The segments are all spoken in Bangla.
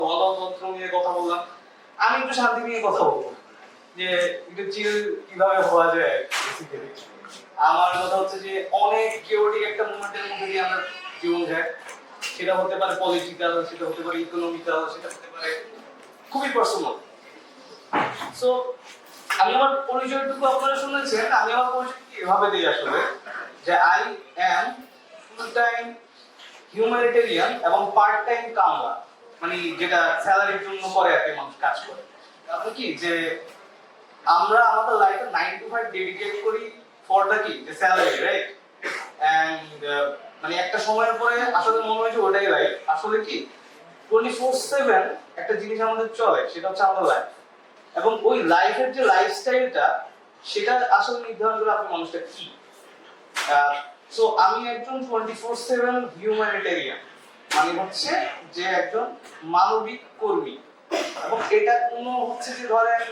গণতন্ত্র নিয়ে কথা বললাম, আমি একটু শান্তি নিয়ে কথা বলবো, যে একটু চিল কিভাবে হওয়া যায়। বেসিক্যালি আমার কথা হচ্ছে যে অনেক কিওটিক একটা মুভমেন্টের মধ্যে দিয়ে আমরা জীবন যায়। সেটা হতে পারে পলিটিক্যাল, সেটা হতে পারে ইকোনমিক্যাল, সেটা হতে পারে খুবই পার্সোনাল। সো আমি আমার পরিচয়টুকু আপনারা শুনেছেন, আমি আমার পরিচয় এভাবে দিই আসলে, যে I am full time humanitarian এবং পার্ট টাইম কামলা, মানে যেটা স্যালারির জন্য করে আর কি মানুষ কাজ করে। তারপরে কি যে আমরা আমাদের লাইফে 9 to 5 ডেডিকেট করি ফর দ্য কি যে স্যালারি, রাইট? এন্ড মানে একটা সময়ের পরে আসলে মনে হয় যে ওটাই লাইফ। আসলে কি 24/7 একটা জিনিস আমাদের চলে, সেটা হচ্ছে আমাদের লাইফ। এবং ওই লাইফের যে লাইফস্টাইলটা, সেটা আসলে নির্ধারণ করে আপনি মানুষটা কি। সো আমি একজন 24/7 হিউম্যানিটেরিয়ান, মানে হচ্ছে যে একজন মানবিক কর্মী। এবং এটা কোনো হচ্ছে যে ধরেন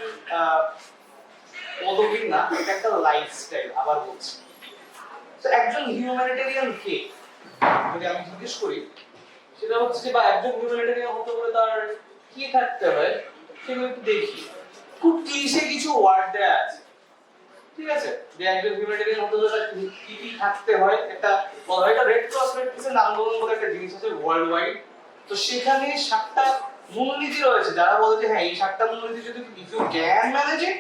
পদবী না, এটা একটা লাইফস্টাইল। আবার বলছি, তো একজন হিউম্যানিটেরিয়ান কে যদি আমি জিজ্ঞেস করি, সেটা হচ্ছে যে বা একজন হিউম্যানিটেরিয়ান হতে হলে তার কি থাকতে হয় সেগুলো একটু দেখি। খুব ক্লিশে কিছু ওয়ার্ড দেয়া আছে, ঠিক আছে, যে একজন হিউম্যানিটেরিয়ান হতে হলে তার কি কি থাকতে হয়। একটা বলা হয় এটা রেড ক্রস রেড ক্রসের আন্দোলন বলে একটা জিনিস আছে ওয়ার্ল্ড ওয়াইড। তো সেখানে 7টা মূলনীতি রয়েছে, যারা বলে যে হ্যাঁ এই 7টা মূলনীতি যদি if you can manage it,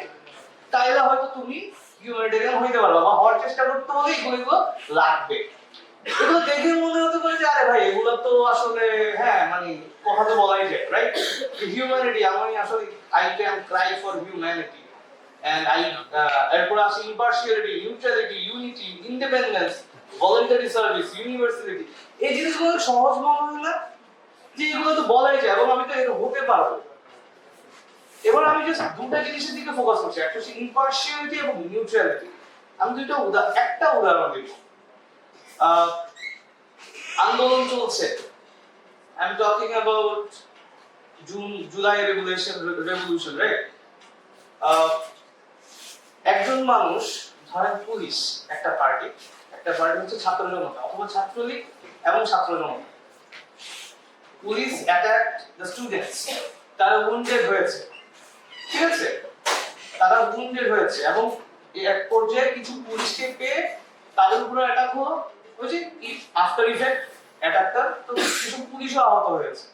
তাহলে হয়তো তুমি হিউম্যানিটেরিয়ান হইতে পারবে বা হওয়ার চেষ্টা করতে হলে এগুলো লাগবে। এগুলো দেখে মনে হতে পারে যে আরে ভাই এগুলো তো আসলে হ্যাঁ মানে কথা তো বলাই যায়, রাইট? হিউম্যানিটি, আমি আসলে I can cry for humanity and I এরপর আসে impartiality, neutrality, unity, independence, voluntary service, universality. এই জিনিসগুলো সহজ মনে হয় না যে এগুলো তো বলাই যায় এবং আমি তো এটা হতে পারবো। এবার আমি জাস্ট দুটো জিনিসের দিকে ফোকাস করছি, একটা হচ্ছে ইম্পার্শিয়ালিটি এবং নিউট্রালিটি। আমি একটা উদাহরণ দিব। আন্দোলন চলছে, I am talking about July revolution, right? একজন মানুষ, ধরেন পুলিশ, একটা পার্টি হচ্ছে ছাত্র জনতা অথবা ছাত্রলীগ এবং ছাত্র জনতা। পুলিশ অ্যাটাকড দ্য স্টুডেন্টস, তারা উইন্ডেড হয়েছে, ঠিক আছে, তারা উইন্ডেড হয়েছে এবং এক পর্যায়ে কিছু পুলিশকে পেয়ে তাদের উপরে অ্যাটাক হলো, ওই যে আফটার ইফেক্ট অ্যাটাকটা, তো কিছু পুলিশও আহত হয়েছে।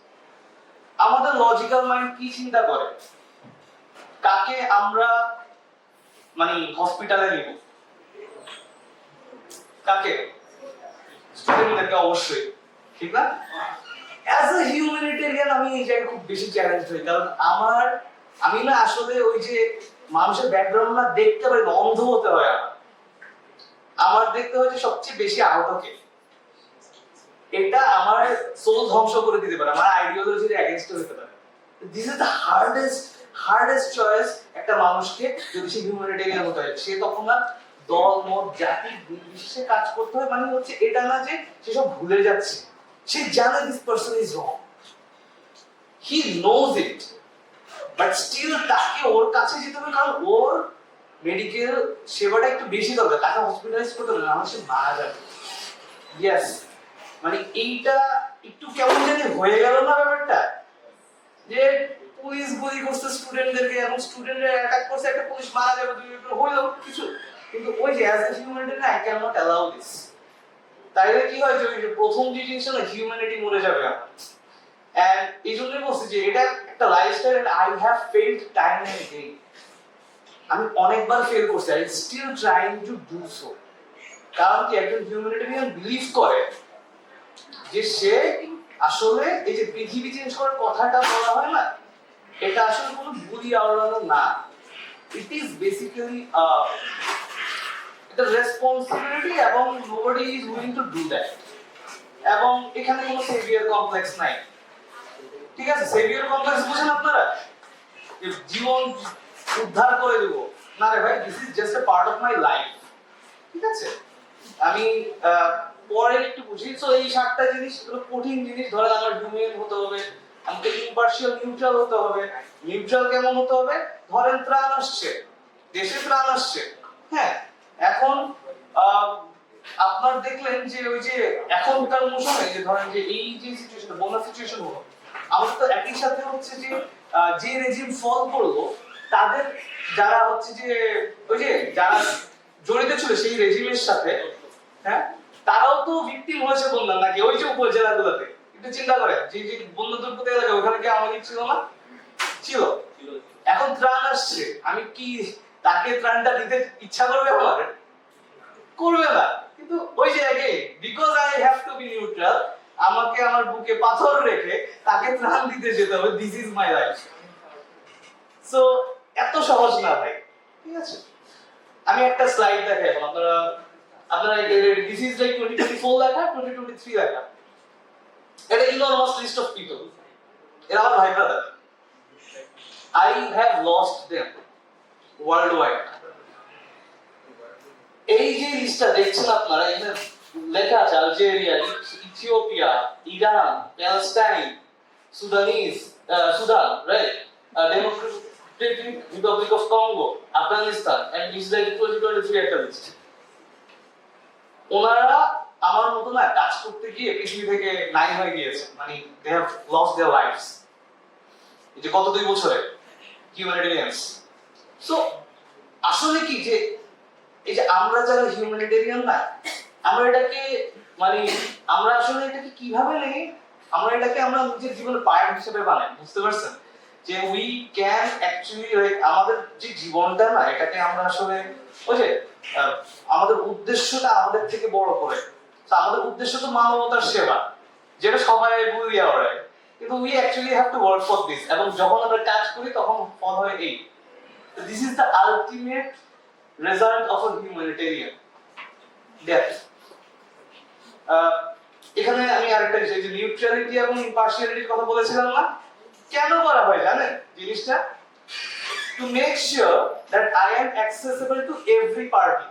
আমাদের লজিক্যাল মাইন্ড কি চিন্তা করে, কাকে আমরা মানে হসপিটালে নিব? কাকে? স্টুডেন্টদেরকে অবশ্যই, ঠিক না? অ্যাজ এ হিউম্যানিটেরিয়ান আমি এই জায়গায় খুব বেশি চ্যালেঞ্জ হই, কারণ আমি না আসলে ওই যে মানুষের ব্যাকগ্রাউন্ড না দেখতে পারি, অন্ধ হতে হয়। আমার দেখতে হয় যে সবচেয়ে বেশি আহতকে, এটা আমার সোল ধ্বংস করে দিতে পারে, আমার আইডিওলজির এগেইনস্ট হতে পারে। This is the hardest choice একটা মানুষকে যদি সে হিউম্যানিটেরিয়ান হতে হয়। সে তখন না দল মত জাতি নির্বিশেষে কাজ করতে হয়, মানে হচ্ছে এটা না যে সে সব ভুলে যাচ্ছে, সে জানে this person is wrong, he knows it, but still তাকে ওর কাছে যেতে হবে, কারণ ওর মেডিকেল সেবাটা একটু বেশি দরকার, তাকে হসপিটালাইজ করতে হবে, না সে মারা যাবে। ইয়েস, মানে এইটা একটু কেমন জানি হয়ে গেল না ব্যাপারটা, যে পুলিশ গুলি করছে স্টুডেন্টদেরকে এবং স্টুডেন্টরা অ্যাটাক করছে, একটা পুলিশ মারা যাবে, দুই মিনিট হইলো কিছু, কিন্তু ওই যে as a humanitarian I can not allow this. তাইলে কি হয় যে প্রথম যে জিনিসটা না, হিউম্যানিটি মরে যাবে আমার। এন্ড এই জন্যই বলছি যে এটা একটা lifestyle, and I have failed time and again. আমি অনেকবার ফেল করছি, I still trying to do so. কারণ কি একজন হিউম্যানিটেরিয়ান বিলিভ করে যে সে আসলে এই যে পৃথিবী চেঞ্জ করার কথাটা বলা হয় না, এটা আসলে কোনো বুড়ি আওড়ানো না, ইট ইজ বেসিক্যালি এটা রেসপন্সিবিলিটি এবং nobody is willing to do that. এবং এখানে কোনো সেভিয়ার কমপ্লেক্স নাই, ঠিক আছে? সেভিয়ার কমপ্লেক্স বুঝেন আপনারা, জীবন উদ্ধার করে দেব না রে ভাই, this is just a part of my life, ঠিক আছে? আমি পরে একটু বুঝি। সো এই 7টা জিনিস এগুলো কঠিন জিনিস। ধরেন আমার হিউম্যান হতে হবে, আমাকে ইম্পার্শিয়াল নিউট্রাল হতে হবে। নিউট্রাল কেমন হতে হবে? ধরেন ত্রাণ আসছে, দেশে ত্রাণ আসছে, হ্যাঁ, এখন আপনার দেখলেন যে ওই যে এখনকার মৌসুমে যে ধরেন যে এই যে সিচুয়েশন, বন্যা সিচুয়েশন হলো, আমাদের তো একই সাথে হচ্ছে যে যে রেজিম ফল করলো তাদের যারা হচ্ছে যে ওই যে যারা জড়িত ছিল সেই রেজিমের সাথে, হ্যাঁ, তারাও তো ভিকটিম হয়েছে বললাম নাকি ওই যে উপজেলাগুলোতে। একটু চিন্তা করে যে যে বন্য দুর্গত এলাকা ওখানে কি আওয়ামী লীগ ছিল না? ছিল। এখন ত্রাণ আসছে, আমি কি তাকে ত্রাণটা দিতে ইচ্ছা করবে আমার? করবে না। কিন্তু ওই যে আগে because I have to be neutral, আমাকে আমার বুকে পাথর রেখে তাকে ত্রাণ দিতে যেতে হবে। This is my life. So এত সহজ না ভাই, ঠিক আছে? আমি একটা স্লাইড দেখাই এখন আপনারা আপনারা দিস ইজ লাইক 2024 লেখা 2023 লেখা। এটা ইনঅর্মাস লিস্ট অফ পিপল, এরা আমার ভাই brother. I have lost them worldwide. এই যে লিস্টটা দেখছেন আপনারা, এখানে লেখা আছে Algeria, Ethiopia, Iran, Palestine, Sudan, right, Democratic Republic of Congo, Afghanistan, and Israel 2023 একটা লিস্ট। ওনারা আমার মতো না কাজ করতে গিয়ে পৃথিবী থেকে নাই হয়ে গিয়েছে, মানে they have lost their lives. এই যে গত 2 বছরে হিউম্যানিটেরিয়ানস। সো আসলে কি যে এই যে আমরা যারা হিউম্যানিটেরিয়ান না, আমরা এটাকে মানে আমরা আসলে এটাকে কিভাবে নেই, আমরা এটাকে আমরা নিজের জীবনের পার্ট হিসেবে বানাই, বুঝতে পারছেন? যে উই ক্যান অ্যাকচুয়ালি লাইক আমাদের যে জীবনটা না, এটাকে আমরা আসলে ওই যে আমাদের উদ্দেশ্যটা আমাদের থেকে বড় করে। তো আমাদের উদ্দেশ্য তো মানবতার সেবা, যেটা সবাই বুঝিয়ে ওড়ায়, কিন্তু we actually have to work for this. এবং যখন আমরা কাজ করি তখন ফল হয় এই। This is the ultimate result of a humanitarian death. এখানে আমি আরেকটা বিষয় যে নিউট্রালিটি এবং ইম্পার্শিয়ালিটির কথা বলেছিলাম না, কেন করা হয় জানেন জিনিসটা? To make sure that I am accessible to every party,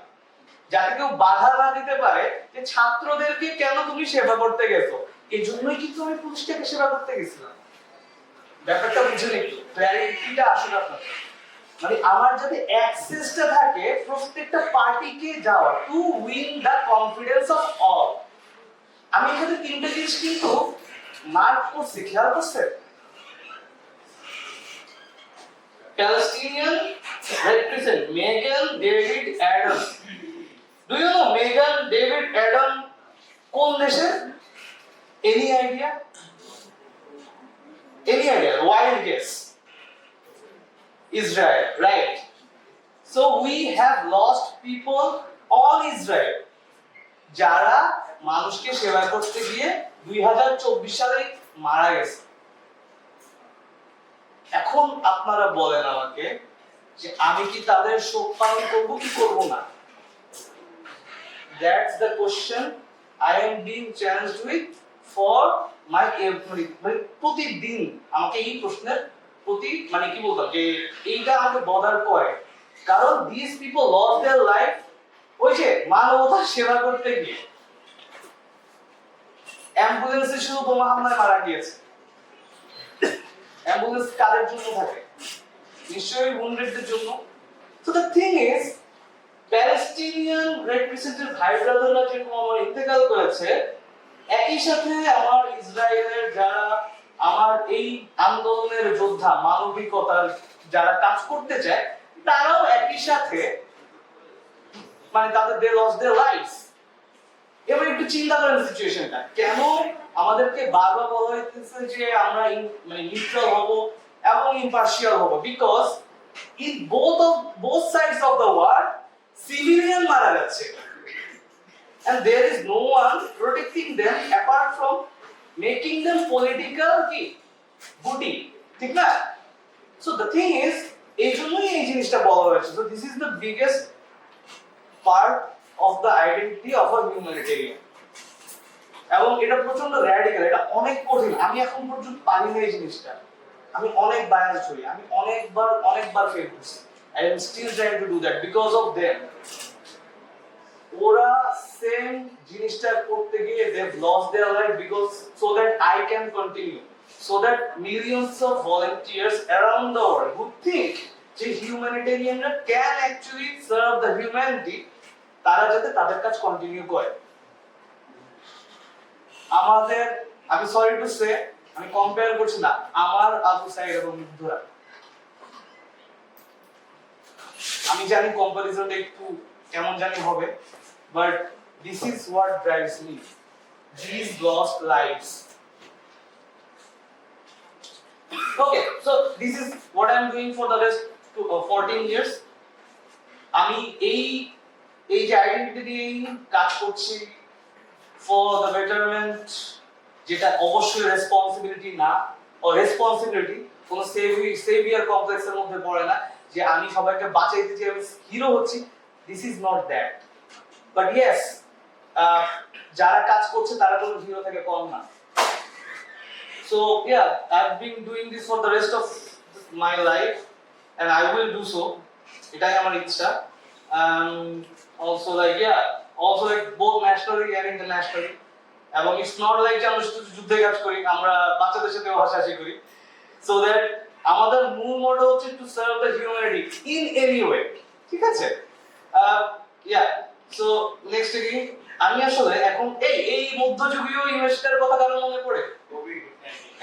যাতে কেউ বাধা না দিতে পারে যে ছাত্রদেরকে কেন তুমি সেবা করতে গেছো, এই জন্যই কিন্তু আমি পুলিশটাকে সেবা করতে গেছিলাম। ব্যাপারটা বুঝুন একটু, ক্ল্যারিটিটা আসলে আপনার মানে আমার যাতে অ্যাক্সেসটা থাকে প্রত্যেকটা পার্টিকে যাওয়ার, to win the confidence of all. আমি এখানে তিনটা জিনিস কিন্তু মার্ক করছি, খেয়াল করছেন? Palestinian represent Megan David Adam. Do you know Megan David Adam কোন দেশের? Any idea? Any idea? Wild guess? Israel, right? So we have lost people on Israel যারা মানুষকে সেবা করতে গিয়ে 2024 সালে মারা গেছে। এখন আপনারা বলেন আমাকে যে আমি কি তাদের শোক পালন করব কি করব না? That's the question I am being challenged with for my every, মানে প্রতিদিন আমাকে এই প্রশ্নের প্রতি মানে কি বলতাম যে এইটা আমাকে বদার করে, কারণ these people lost their life ওই যে মানবতার সেবা করতে গিয়ে। অ্যাম্বুলেন্সে শুধু বোমা হামলায় মারা গিয়েছে। অ্যাম্বুলেন্স কাদের জন্য থাকে? নিশ্চয়ই উইন্ডেডদের জন্য। So the thing is, Palestinian representative ভাই ব্রাদাররা যেরকম আমার ইন্তেকাল করেছে, একই সাথে আমার ইসরায়েলের যারা আমার এই আন্দোলনের যোদ্ধা, মানবিকতার যারা কাজ করতে চায়, তারাও একই সাথে মানে তাদের দে লস্ট देयर লাইফস। এবার একটু চিন্তা করেন সিচুয়েশনটা, কেন আমাদেরকে বারবার বলা হইতেছে যে আমরা মানে নিউট্রাল হব এবং ইম্পার্শিয়াল হব? Because in both sides of the war civilian মারা যাচ্ছে, and there is no one protecting them apart from making them political কি booty, ঠিক না? So the thing is, এই জন্যই এই জিনিসটা বলা হয়েছে। So this is the biggest part of the identity of a humanitarian, এবং এটা প্রচন্ড র্যাডিক্যাল, এটা অনেক কঠিন। আমি এখন পর্যন্ত পারি না এই জিনিসটা, আমি অনেক বায়াসড হই, আমি অনেকবার ফেল করছি। I am still trying to do that because of them. ওরা সেম জিনিসটা করতে গিয়ে they have lost their life because so that I can continue, so that millions of volunteers around the world who think যে humanitarianরা can actually serve the humanity, তারা যাতে তাদের কাজ কন্টিনিউ করে। আমাদের, আমি সরি টু সে, আমি কম্পেয়ার করছি না আমার আবু সাইদ এবং মুগ্ধরা। আমি জানি কম্পারিজনটা একটু কেমন জানি হবে, but this is what drives me, these lost lives. Okay, so this is what I'm doing for the rest 14 years. আমি এই যে আইডেন্টিটি দিয়ে কাজ করছি ফর দ্য বেটারমেন্ট, যেটা অবশ্যই রেসপন্সিবিলিটি না, ও রেসপন্সিবিলিটি কোনো সেভিয়ার কমপ্লেক্সের মধ্যে পড়ে না যে আমি সবাইকে বাঁচাইতে চাই, আমি হিরো হচ্ছি। This is not that, but yes যারা কাজ করছে তারা কোনো হিরো থেকে কম না। So yeah, I've been doing this for the rest of my life and I will do so. এটাই আমার ইচ্ছা। Also like yeah, also like both nationally and internationally. এবং it's not like আমরা শুধু যুদ্ধে কাজ করি, আমরা বাচ্চাদের সাথে হাসাহাসি করি। So that আমাদের মূল মোটো হচ্ছে to serve the humanity in any way, ঠিক আছে? Yeah, so next again আমি আসলে এখন এই মধ্যযুগীয় ইমেজটার কথা কারণ মনে পড়ে?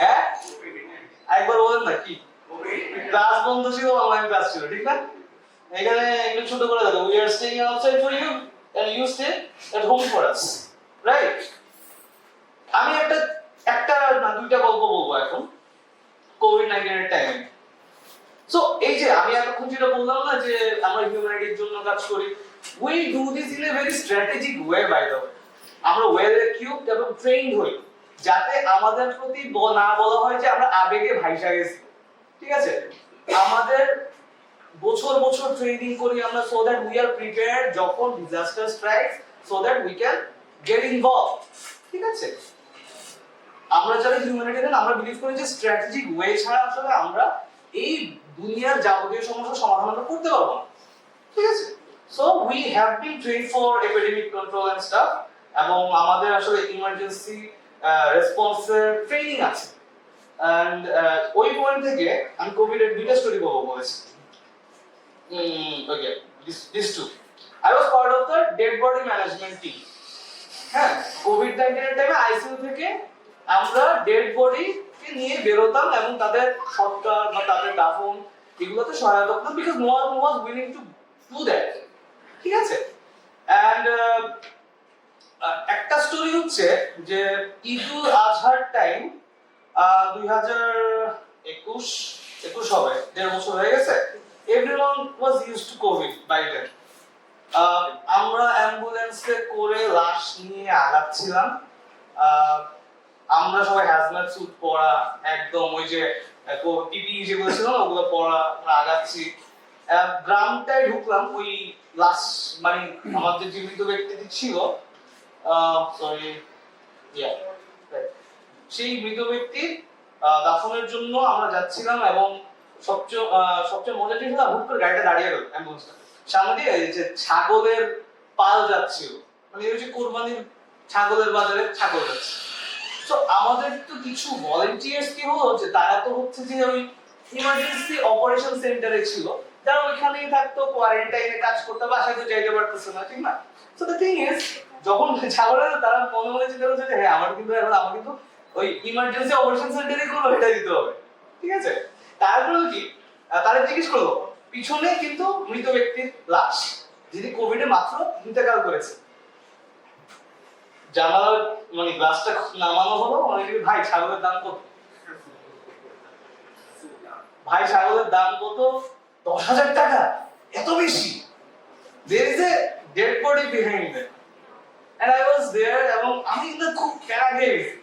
হ্যাঁ, একবার বলেন না কি ক্লাস বন্ধ ছিল, অনলাইন ক্লাস ছিল, ঠিক না? এখানে একটু ছোট করে দেখো, we are staying outside for you and you stay at home for us, right? আমি একটা না দুইটা গল্প বলবো এখন কোভিড-19 এর টাইমে। সো এই যে আমি এতক্ষণ যেটা বললাম না যে আমরা হিউম্যানিটির জন্য কাজ করি, we do this in a very strategic way by the way. আমরা ওয়েল equipped এবং ট্রেইনড হই যাতে আমাদের প্রতি না বলা হয় যে আমরা আবেগে ভাইসা গেছি, ঠিক আছে? আমাদের বছর বছর ট্রেনিং করি আমরা, so that we are prepared যখন disaster strikes, so that we can get involve, ঠিক আছে? আমরা যারা হিউম্যানিটেরিয়ান আমরা বিলিভ করি যে স্ট্র্যাটেজিক ওয়ে ছাড়া আসলে আমরা এই দুনিয়ার যাবতীয় সমস্যার সমাধান আমরা করতে পারবো না, ঠিক আছে? So we have been trained for epidemic control and stuff, এবং আমাদের আসলে ইমার্জেন্সি রেসপন্সের ট্রেনিং আছে। এন্ড ওই পয়েন্ট থেকে আমি কোভিড এর দুইটা স্টোরি বলেছি। Okay, this too I was part of the dead body management team. হ্যাঁ, কোভিড-19 এর টাইমে আইসিইউ থেকে আমরা ডেড বডি কে নিয়ে বেরোতাম এবং তাদের সৎকার বা তাদের দাফন এগুলোতে সহায়তা করতাম, because no one was willing to do that, ঠিক আছে? এন্ড একটা স্টোরি হচ্ছে যে ঈদুল আজহার টাইম 2021 হবে, 1.5 বছর হয়ে গেছে। Everyone was used to COVID by then. আমরা অ্যাম্বুলেন্সে করে লাশ নিয়ে আগাচ্ছিলাম, আমরা সবাই হ্যাজম্যাট স্যুট পরা, একদম ওই যে পিপি যেগুলো ছিল না ওগুলো পরা, আমরা আগাচ্ছি। গ্রামটায় ঢুকলাম, ওই লাশ মানে আমাদের যে মৃত ব্যক্তিটি ছিল, সরি সেই মৃত ব্যক্তির দাফনের জন্য আমরা যাচ্ছিলাম, এবং সবচেয়ে মজার জিনিস হলো হুট করে গাড়িটা দাঁড়িয়ে গেল, অ্যাম্বুলেন্সটা সামনে দিয়ে যে ছাগলের পাল যাচ্ছিল, মানে ওই যে কোরবানির ছাগলের বাজারে ছাগল যাচ্ছে। তো আমাদের তো কিছু ভলান্টিয়ার্স কি হলো যে তারা তো হচ্ছে যে ওই ইমার্জেন্সি অপারেশন সেন্টারে ছিল, যারা ওইখানেই থাকতো, কোয়ারেন্টাইনে কাজ করতে, বাসায় তো যাইতে পারতেছে না, ঠিক না? সো দ্য থিং ইজ, যখন ছাগলের তারা মনে মনে চিন্তা করছে যে হ্যাঁ আমার কিন্তু ওই ইমার্জেন্সি অপারেশন সেন্টারে কোনো এটা দিতে হবে, ঠিক আছে? তারপরে কি তারা জিজ্ঞেস করলো, পিছনে কিন্তু মৃত ব্যক্তির লাশ, যিনি কোভিডে মাত্র ইন্তেকাল করেছে। জানালার মানে গ্লাসটা নামানো হলো, মানে ভাই ছাগলের দাম কত? ভাই ছাগলের দাম কত? 10,000 টাকা, এত বেশি? there is a dead body behind them and I was there, এবং আমি কিন্তু খুব প্যারা খেয়ে গেছি,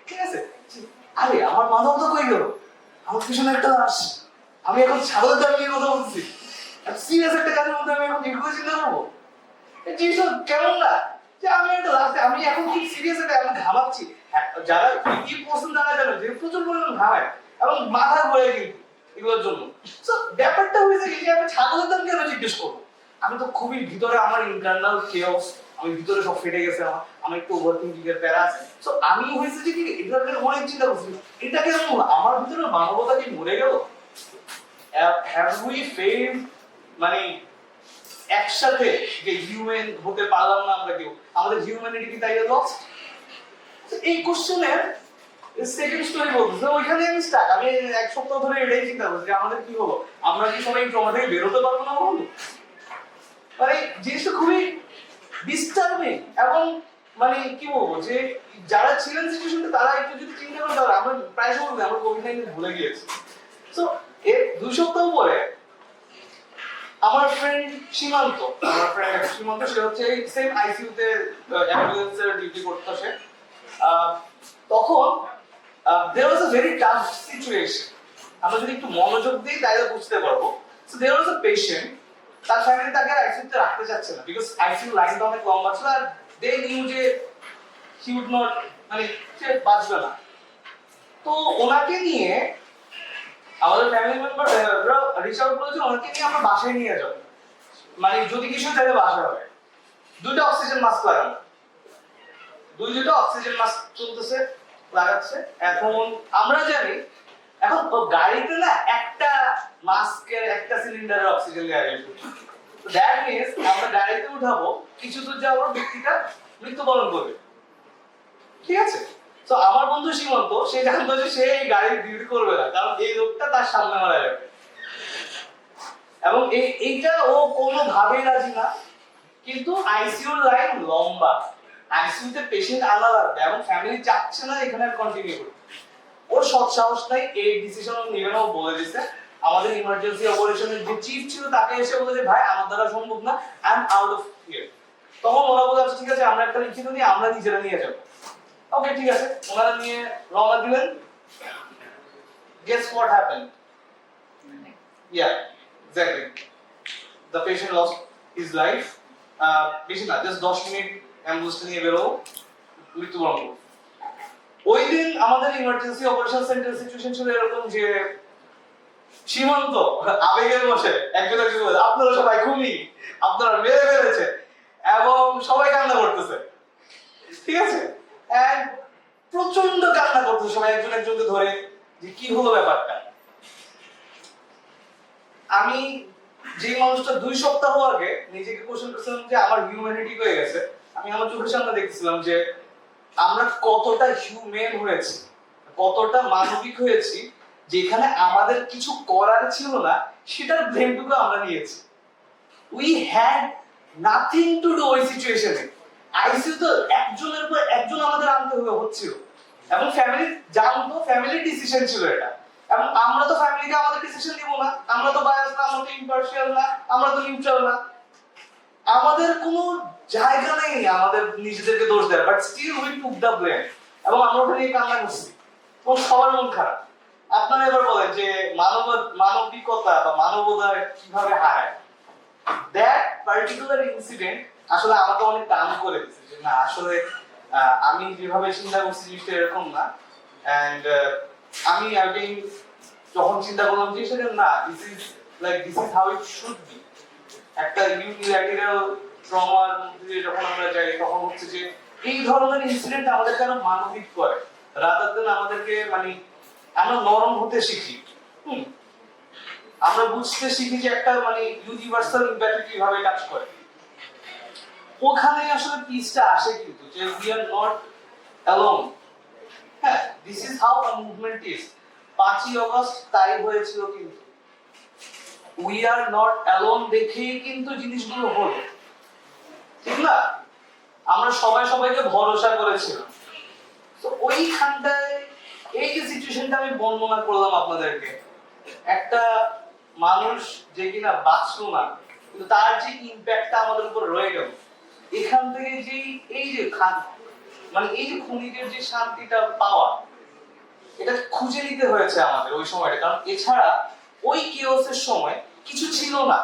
ঠিক আছে? আরে আমার মাথাও তো কই গেল, আমার পিছনে একটা লাশ, আমি এখন ছাগলের দাম নিয়ে কথা বলছি, সিরিয়াস একটা কাজের মধ্যে আমি এখন এগুলো চিন্তা করবো? এই জিনিসটা কেমন না যে আমি একটা লাস্টে আমি এখন খুব সিরিয়াস একটা আমি ঘামাচ্ছি। যারা কি পছন্দ তারা জানে যে প্রচুর পরিমাণ ঘামায় এবং মাথা ঘুরে কিন্তু এগুলোর জন্য। সো ব্যাপারটা হয়েছে কি যে আমি ছাগলের দাম কেন জিজ্ঞেস করবো? আমি তো খুবই ভিতরে আমার ইন্টারনাল কেওস, আমি ভিতরে সব ফেটে গেছে, আমার একটু ওভারথিংকিং এর প্যারা আছে। সো আমি হয়েছে যে কি এটাকে অনেক চিন্তা করছি, এটা কেন আমার ভিতরে মানবতা কি মরে গেল? হ্যাভ উই ফেইলড, মানে একসাথে যে হিউম্যান হতে পারলাম না আমরা কেউ, আমাদের হিউম্যানিটি কি তাই লস্ট? এই কোশ্চেনের সেকেন্ড স্টোরি বলতেছে, ওইখানে আমি স্টাক। আমি এক সপ্তাহ ধরে এটাই চিন্তা করছি যে আমাদের কি হলো, আমরা কি সবাই ট্রমা থেকে বেরোতে পারবো না বন্ধু? মানে জিনিসটা খুবই ডিস্টার্বিং। এবং মানে কি বলবো, যে যারা ছিলেন সিচুয়েশনটা তারা একটু যদি চিন্তা করে, তাহলে আমরা প্রায় সময় আমরা কোভিড-19 ভুলে গিয়েছি। সো এর 2 সপ্তাহ পরে আমার ফ্রেন্ড সীমান্ত, সে হচ্ছে সেম আইসিইউ তে অ্যাম্বুলেন্সের ডিউটি করতো সে। তখন there was a very tough situation. আমরা যদি একটু মনোযোগ দিই তাহলে বুঝতে পারবো। So there was a patient, তার ফ্যামিলি তাকে আইসিইউ তে রাখতে চাচ্ছে না, বিকজ আইসিইউ লাইনটা অনেক লম্বা ছিল, আর they knew যে he would not, মানে সে বাঁচবে না। তো ওনাকে নিয়ে আমাদের ফ্যামিলি মেম্বাররা রিচ আউট করেছে, ওনাকে নিয়ে আমরা বাসায় নিয়ে যাব, মানে যদি কিছু তাহলে বাসা হবে। 2টা অক্সিজেন মাস্ক লাগানো, দুইটা অক্সিজেন মাস্ক চলতেছে, লাগাচ্ছে। এখন আমরা জানি এখন গাড়িতে না একটা মাস্কের একটা সিলিন্ডারের অক্সিজেন দেওয়া যাবে। দ্যাট মিন্স আমরা গাড়িতে উঠাবো, কিছু দূর যাওয়ার ব্যক্তিটা মৃত্যুবরণ করবে, ঠিক আছে? তো আমার বন্ধু সীমান্ত, সে জানতো যে সে এই গাড়ির ডিউটি করবে না, কারণ এই লোকটা তার সামনে মারা যাবে। এবং এইটা ও কোনোভাবেই রাজি না, কিন্তু আইসিইউ লাইন লম্বা, আইসিইউ তে পেশেন্ট আনা লাগবে এবং ফ্যামিলি চাচ্ছে না এখানে কন্টিনিউ করতে। ওর সৎ সাহস নাই, এই ডিসিশন ও নেবে না, ও বলে দিছে। আমাদের ইমার্জেন্সি অপারেশনের যে চিফ ছিল তাকে এসে বলে যে ভাই আমার দ্বারা সম্ভব না, I am out of here. তখন ওরা বলে আচ্ছা ঠিক আছে, আমরা একটা লিখিত নিয়ে আমরা নিজেরা নিয়ে যাব। ওকে ঠিক আছে, ওনারা নিয়ে রওনা দিলেন। Guess what happened? Yeah, exactly. The patient lost his life. বেশি না, জাস্ট 10 মিনিট অ্যাম্বুলেন্স নিয়ে বেরো, মৃত্যুবরণ করলো। ওই দিন আমাদের ইমার্জেন্সি অপারেশন সেন্টার সিচুয়েশন ছিল এরকম যে সীমান্ত আবেগের বসে একজন বলে আপনারা সবাই খুনি, আপনারা মেরে ফেলেছে, এবং সবাই কান্না করতেছে, ঠিক আছে? এন্ড প্রচন্ড কান্না করতেছে সবাই একজন একজনকে ধরে, যে কি হলো ব্যাপারটা। আমি যে মানুষটা 2 সপ্তাহ আগে নিজেকে কোশ্চেন করছিলাম যে আমার হিউম্যানিটি হয়ে গেছে, আমি আমার চোখের সামনে দেখছিলাম যে আমরা কতটা হিউম্যান হয়েছি, কতটা মানবিক হয়েছি, যেখানে আমাদের কিছু করার ছিল না সেটার ব্লেমটুকু আমরা নিয়েছি। We had nothing to do ওই সিচুয়েশনে। আইসিইউ তো একজনের পর একজন আমাদের আনতে হচ্ছিল, এবং ফ্যামিলি জানতো, ফ্যামিলি ডিসিশন ছিল এটা। এবং আমরা তো ফ্যামিলিকে আমাদের ডিসিশন দিব না, আমরা তো বায়াস না, আমরা তো ইম্পার্শিয়াল না, আমরা তো নিউট্রাল না, আমাদের কোনো জায়গা নেই আমাদের নিজেদেরকে দোষ দেওয়ার, but still we took the blame. এবং আমরা ওটা নিয়ে কান্না করছি, এবং সবার মন খারাপ। আপনারা এবার বলেন যে মানবিকতা বা মানবতা কিভাবে হারায়? দ্যাট পার্টিকুলার ইনসিডেন্ট আসলে আমাকে অনেক টান করে দিয়েছে যে না, আসলে আমি যেভাবে চিন্তা করছি জিনিসটা এরকম না। এন্ড আমি আগেই যখন চিন্তা করলাম যে সেটা না, this is how it should be. একটা ইউনিল্যাটারাল ট্রমার মধ্যে দিয়ে যখন আমরা যাই, তখন হচ্ছে যে এই ধরনের ইনসিডেন্ট আমাদেরকে আরো মানবিক করে, রাদার দেন আমাদেরকে মানে আমরা নরম হতে শিখি। আমরা বুঝতে শিখি যে একটা মানে ইউনিভার্সাল ইম্প্যাক্ট কিভাবে কাজ করে। ওখানে আসলে পিসটা আসে কিন্তু, যে উই আর নট অ্যালোন। হ্যাঁ, this is how a movement is. 5ই আগস্ট তাই হয়েছিল, কিন্তু উই আর নট অ্যালোন দেখেই কিন্তু জিনিসগুলো হলো, ঠিক না? আমরা সবাই সবাইকে ভরসা করেছিলাম। তো ওইখানটায় এই যে সিচুয়েশনটা আমি বর্ণনা করলাম আপনাদেরকে, একটা মানুষ যে কিনা বাঁচলো না, কিন্তু তার যে ইম্প্যাক্টটা আমাদের উপর রয়ে গেল, এখান থেকে যে এই যে মানে এই যে ক্ষণিকের যে শান্তিটা পাওয়া, এটা খুঁজে নিতে হয়েছে আমাদের ওই সময়টা, কারণ এছাড়া ওই কিওসের সময় কিছু ছিল না।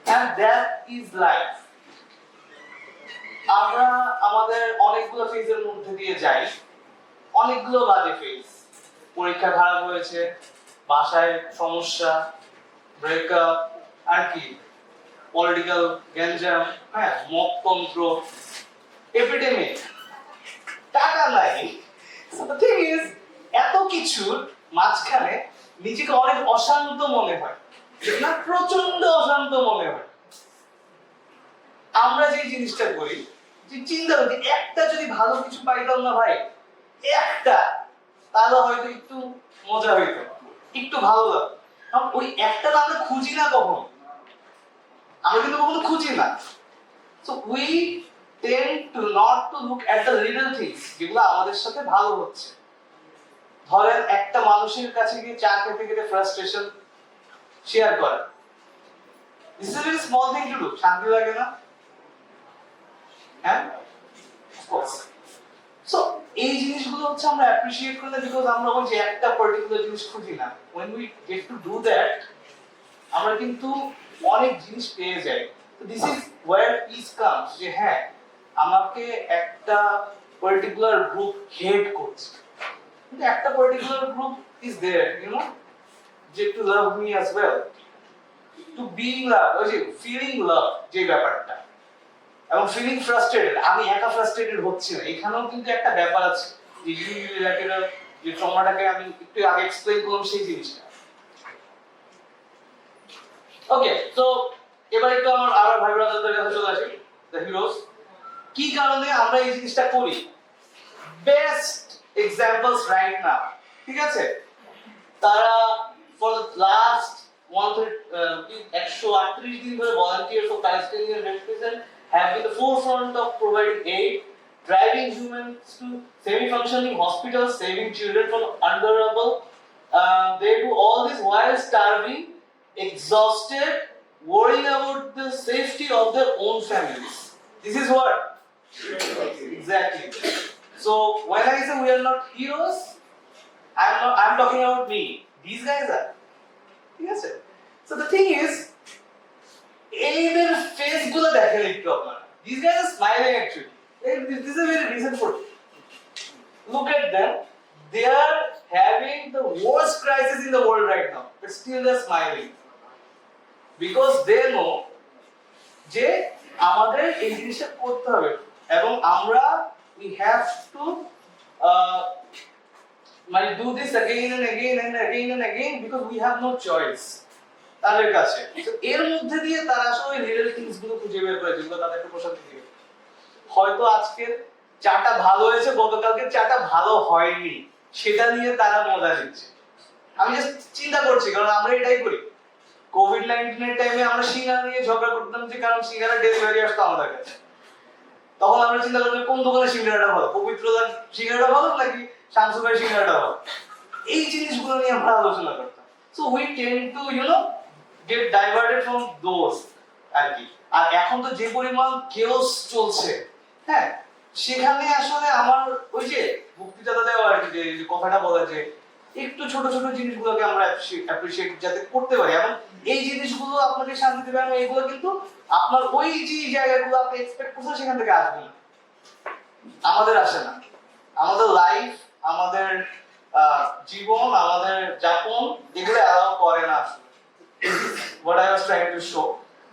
and that is life. আমরা আমাদের অনেকগুলো ফেজের মধ্যে দিয়ে যাই, অনেকগুলো বাজে ফেজ। পরীক্ষা খারাপ হয়েছে, বাসায় সমস্যা, ব্রেকআপ, আর কি পলিটিক্যাল গ্যাঞ্জাম, হ্যাঁ, মকতন্ত্র, এপিডেমিক, টাকা নাই। The thing is, এত কিছুর মাঝখানে নিজেকে অনেক অশান্ত মনে হয়, না প্রচন্ড অশান্ত মনে হয়। আমরা যে জিনিসটা করি, যে চিন্তা করি একটা যদি ভালো কিছু পাইতাম না ভাই, একটা, তাহলে হয়তো একটু মজা হইতো, একটু ভালো লাগতো। কারণ ওই একটা তো আমরা খুঁজি না কখনো, আমরা কিন্তু কখনো খুঁজি না। So we tend to not to look at the little things যেগুলো আমাদের সাথে ভালো হচ্ছে। ধরেন একটা মানুষের কাছে গিয়ে চা খেতে খেতে ফ্রাস্ট্রেশন শেয়ার করা, this is a very small thing to do, শান্তি লাগে না? হ্যাঁ, অফকোর্স। সো এই জিনিসগুলো হচ্ছে আমরা অ্যাপ্রিশিয়েট করি না, বিকজ আমরা ওই যে একটা পার্টিকুলার জিনিস খুঁজি না। when we get to do that আমরা কিন্তু অনেক জিনিস পেয়ে যাই। তো this is wire piece comes, যে হ্যাঁ আমাকে একটা পার্টিকুলার গ্রুপ হেট করছে, কিন্তু একটা particular group is there, you know, যে to love me as well, to being love, ওই যে ফিলিং লাভ যে ব্যাপারটা, এবং ফিলিং ফ্রাস্ট্রেটেড, আমি একা ফ্রাস্ট্রেটেড হচ্ছি না, এখানেও কিন্তু একটা ব্যাপার আছে যে ইউনিল্যাটারাল যে ট্রমাটাকে আমি একটু আগে এক্সপ্লেইন করলাম সেই জিনিসটা। ওকে, তো এবার একটু আমার ভাই ব্রাদারদের কাছে চলে আসি, দ্য হিরোজ। কি কারণে আমরা এই জিনিসটা করি? বেস্ট এক্সাম্পলস রাইট নাও, ঠিক আছে? তারা ফর দ্য লাস্ট 138 দিন ধরে volunteers for Palestinian refugees have been the forefront of providing aid, driving humans to semi-functioning hospitals, saving children from unbearable. They do all this while starving, exhausted, worrying about the safety of their own families. This is what? Exactly. So when I say we are not heroes, I'm talking about me. These guys are. Yes, sir. So the thing is, their face gulo dekhen ekটু আপনারা. These guys are smiling actually. This is a very recent photo. Look at them. They are having the worst crisis in the world right now, but still they're smiling because they know যে আমাদের এই জিনিসটা করতে হবে, এবং আমরা we have to মানে do this again and again and again and again because we have no choice তাদের কাছে। তো এর মধ্যে দিয়ে তারা আসলে লিটল থিংস গুলো খুঁজে বের করে যেগুলো তাদেরকে প্রশান্তি দিবে। হয়তো আজকের চাটা ভালো হয়েছে, গতকালকে চাটা ভালো হয়নি, সেটা নিয়ে তারা মজা নিচ্ছে। আমি জাস্ট চিন্তা করছি, কারণ আমরা এটাই করি। কোভিড-19 এর টাইমে আমরা সিঙ্গারা নিয়ে ঝগড়া করতাম, যে কারণ সিঙ্গারা ডেলিভারি আসতো আমাদের কাছে। তখন আমরা চিন্তা করতাম কোন দোকানে সিঙ্গারাটা ভালো, পবিত্রদার সিঙ্গারাটা ভালো নাকি শামসু ভাই সিঙ্গারাটা ভালো। এই জিনিসগুলো নিয়ে আমরা আলোচনা করতাম। So we tend two get diverted from those আর কি। আর এখন তো যে পরিমাণ কেওস চলছে, হ্যাঁ, সেখানে আসলে আমার ওই যে বক্তৃতা দেওয়া আর কি, যে কথাটা বলা যে একটু ছোট ছোট জিনিসগুলোকে আমরা অ্যাপ্রিশিয়েট যাতে করতে পারি, এবং এই জিনিসগুলো আপনাকে শান্তি দেবে, এবং এইগুলো কিন্তু আপনার ওই যে জায়গাগুলো আপনি এক্সপেক্ট করছেন সেখান থেকে আসবে না, আমাদের আসে না। আমাদের লাইফ, আমাদের জীবন, আমাদের যাপন এগুলো অ্যালাউ করে না আসলে। What I was trying to show.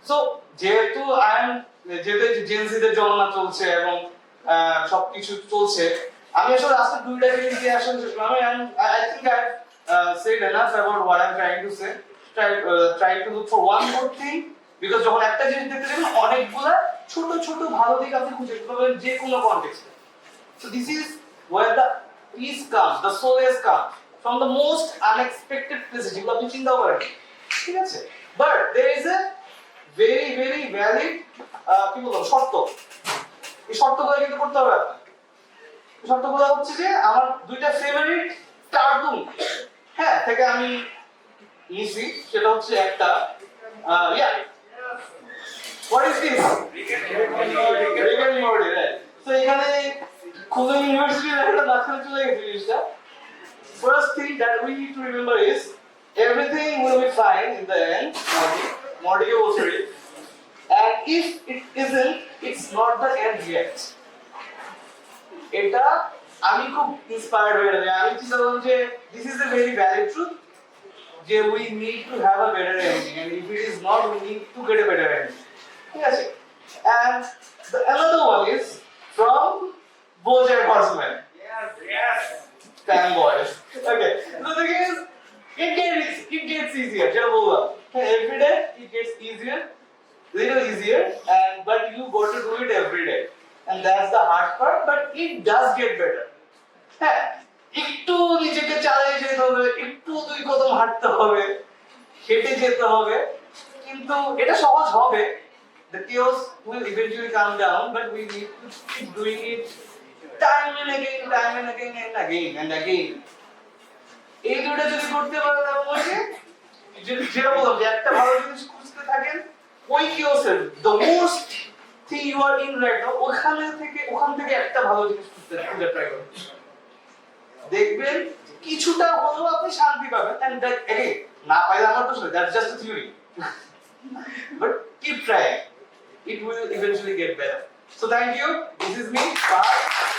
So যেহেতু জেনজিদের জমানা চলছে এবং সবকিছু চলছে, আমি আসলে আজকে দুইটা জিনিস দিয়ে আসলে I think I said enough about what I'm trying to say. Try to look for one more thing, because যখন একটা জিনিস দেখতে যাবেন অনেকগুলা ছোট ছোট ভালো দিক আপনি খুঁজে পেতে পারবেন যে কোনো কনটেক্সটে। So this is where the peace comes, the solace comes from the most unexpected places, যেগুলো আপনি চিন্তাও করেন, ঠিক আছে? But there is a very very valid কি বলবো শর্ত। এই শর্তগুলো কিন্তু করতে হবে আপনার। এই শর্তগুলো হচ্ছে যে আমার দুইটা ফেভারিট কার্টুন, হ্যাঁ, থেকে আমি নিছি, সেটা হচ্ছে একটা what is this? Rick and Morty, right? So এখানে খুলনা ইউনিভার্সিটির একটা মাঝখানে চলে গেছে জিনিসটা। First thing that we need to remember is everything will be fine in the end. Morty ke bolche, and if it isn't, it's not the end yet. এটা আমি খুব ইন্সপায়ার্ড হয়ে গেলাম। আমি চিন্তা করলাম যে this is a very valid truth, যে we need to have a better ending, and if it is not, we need to get a better ending. ঠিক আছে? And the another one is from BoJack Horseman. Yes. Fanboys. Okay. So the thing is, it gets easier. যেটা বললাম, every day it gets easier, little easier, and but you got to do it every day, and that's the hard part. But it does get better. হ্যাঁ, একটু নিজেকে চালিয়ে যেতে হবে, একটু দুই কদম হাঁটতে হবে, হেঁটে যেতে হবে, কিন্তু এটা সহজ হবে। The chaos will eventually calm down, but we need to keep doing it time and again, time and again, and again and again. এই দুটো যদি করতে পারে তাহলে বলছে যেটা বললাম যে একটা ভালো জিনিস খুঁজতে থাকেন, ওই কিওসের the most thing you are in right now, ওখান থেকে একটা ভালো জিনিস খুঁজে ট্রাই করুন, দেখবেন কিছুটা হলেও আপনি শান্তি পাবেন। এন্ড দ্যাট এগেইন না পাইলে আমার দোষ নয়, that's just a theory, but keep trying, it will eventually get better. So thank you, this is me, bye.